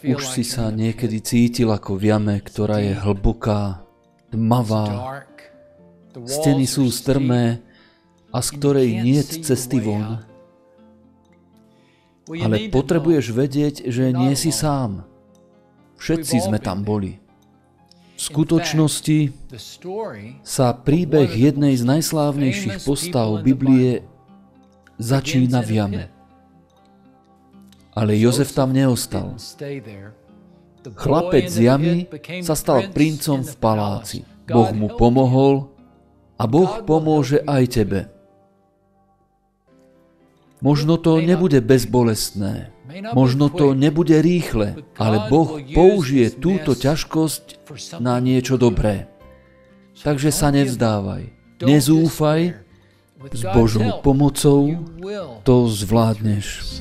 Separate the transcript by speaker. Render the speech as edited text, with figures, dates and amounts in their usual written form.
Speaker 1: Už si sa niekedy cítil ako v jame, ktorá je hlboká, tmavá, steny sú strmé a z ktorej niet cesty von. Ale potrebuješ vedieť, že nie si sám. Všetci sme tam boli. V skutočnosti sa príbeh jednej z najslávnejších postav Biblie začína v jame. Ale Jozef tam neostal. Chlapec z jamy sa stal princom v paláci. Boh mu pomohol a Boh pomôže aj tebe. Možno to nebude bezbolestné, možno to nebude rýchle, ale Boh použije túto ťažkosť na niečo dobré. Takže sa nevzdávaj, nezúfaj, s Božou pomocou to zvládneš.